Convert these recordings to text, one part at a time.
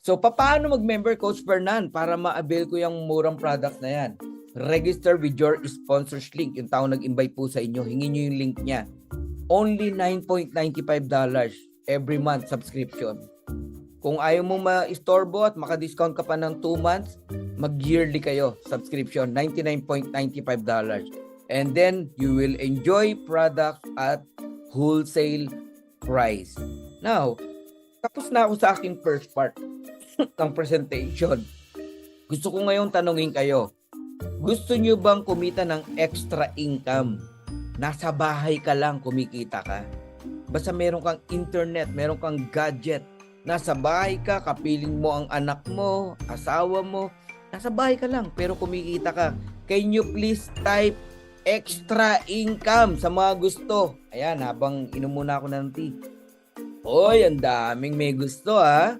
So, paano mag-member, Coach Fernan, para ma-avail ko yung murang product na yan? Register with your sponsors link. Yung tao nag-invite po sa inyo, hingin nyo yung link niya. Only $9.95 every month subscription. Kung ayaw mo ma-istorbo at maka-discount ka pa ng 2 months, mag-yearly kayo subscription, $99.95. And then, you will enjoy products at wholesale price. Now, tapos na ako sa aking first part ng presentation. Gusto ko ngayon tanungin kayo, gusto nyo bang kumita ng extra income? Nasa bahay ka lang, kumikita ka. Basta meron kang internet, meron kang gadget. Nasa bahay ka, kapiling mo ang anak mo, asawa mo. Nasa bahay ka lang, pero kumikita ka. Can you please type extra income sa mga gusto? Ayan, habang inom muna ako ng tea. Oy, ang daming may gusto ha.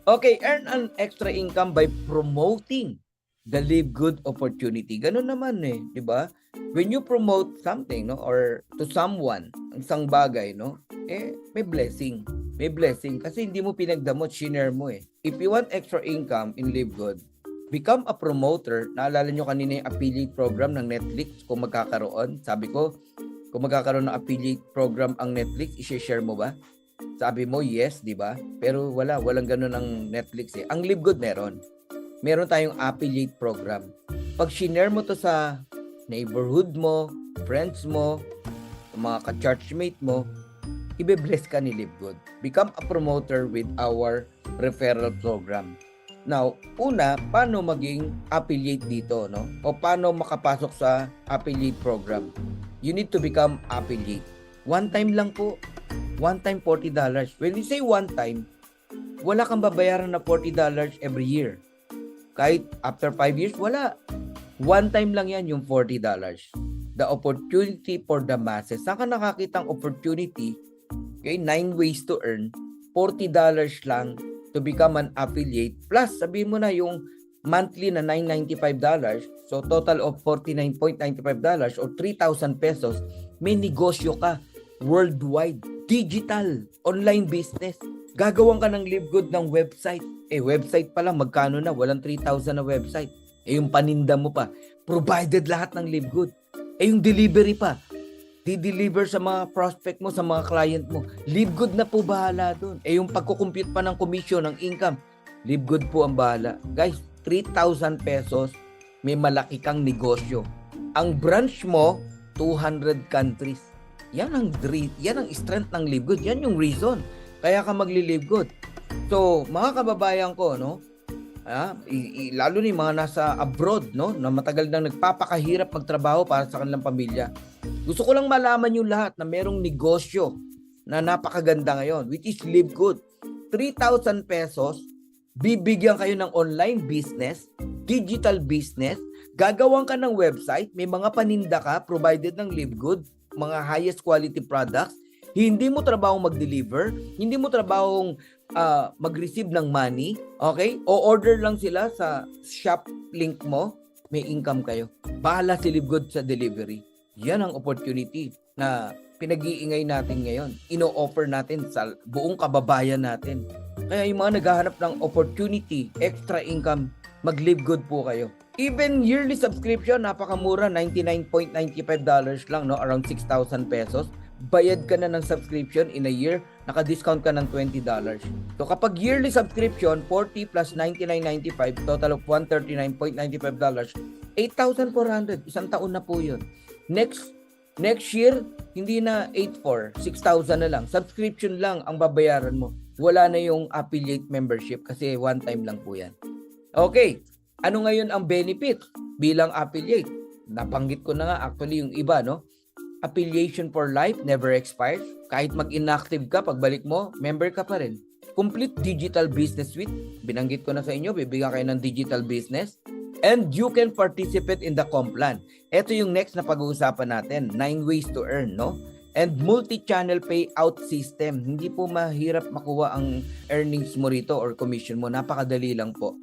Okay, earn an extra income by promoting the Live Good opportunity. Ganun naman di ba? When you promote something, or to someone, isang bagay, may blessing. May blessing kasi hindi mo pinagdamot, shinare mo If you want extra income in Live Good, become a promoter. Naalala nyo kanina yung affiliate program ng Netflix kung magkakaroon. Sabi ko, kung magkakaroon ng affiliate program ang Netflix, i-share mo ba? Sabi mo, yes, di ba? Pero walang ganun ang Netflix Ang Live Good meron. Meron tayong affiliate program. Pag shinare mo to sa neighborhood mo, friends mo, mga ka-churchmate mo, ibe-bless ka ni Live Good. Become a promoter with our referral program. Now, una, paano maging affiliate dito, O paano makapasok sa affiliate program? You need to become affiliate. One time lang po. One time, $40. When we say one time, wala kang babayaran na $40 every year. Kahit after 5 years, wala. One time lang yan yung $40. The opportunity for the masses. Saan ka nakakitang opportunity? Okay, 9 ways to earn. $40 lang to become an affiliate. Plus, sabihin mo na yung monthly na $995. So, total of $49.95 or 3,000 pesos. May negosyo ka worldwide. Digital. Online business. Gagawan ka ng Live Good ng website. Website pa lang, magkano na? Walang 3,000 na website. Yung paninda mo pa. Provided lahat ng Live Good. Yung delivery pa. Di-deliver sa mga prospect mo, sa mga client mo. Live Good na po bahala dun. Yung pagkukompute pa ng commission, ng income, Live Good po ang bahala. Guys, 3,000 pesos, may malaki kang negosyo. Ang branch mo, 200 countries. Yan ang strength ng Live Good. Yan yung reason. Kaya ka magli-Live Good. So, mga kababayan ko, lalo ni mga nasa abroad, na matagal nang nagpapakahirap magtrabaho para sa kanilang pamilya. Gusto ko lang malaman yung lahat na merong negosyo na napakaganda ngayon, which is Live Good. 3,000 pesos, bibigyan kayo ng online business, digital business, gagawan ka ng website, may mga paninda ka, provided ng Live Good, mga highest quality products. Hindi mo trabaho mag-deliver, hindi mo trabaho mag-receive ng money, okay? O order lang sila sa shop link mo, may income kayo. Bahala si Live Good sa delivery. Yan ang opportunity na pinag-iingay natin ngayon. Ino-offer natin sa buong kababayan natin. Kaya yung mga naghahanap ng opportunity, extra income, mag-Live Good po kayo. Even yearly subscription, napakamura, $99.95 lang, around 6,000 pesos. Bayad ka na ng subscription in a year, naka-discount ka ng $20. So kapag yearly subscription, 40 plus $99.95, total of $139.95, $8,400. Isang taon na po yun. Next year, hindi na 8,400, 6,000 na lang. Subscription lang ang babayaran mo. Wala na yung affiliate membership kasi one time lang po yan. Okay. Ano ngayon ang benefit bilang affiliate? Nabanggit ko na nga actually yung iba, Affiliation for life never expires. Kahit mag-inactive ka, pagbalik mo, member ka pa rin. Complete digital business suite. Binanggit ko na sa inyo, bibigyan kayo ng digital business. And you can participate in the comp plan. Ito yung next na pag-uusapan natin. 9 ways to earn, And multi-channel payout system. Hindi po mahirap makuha ang earnings mo rito or commission mo. Napakadali lang po.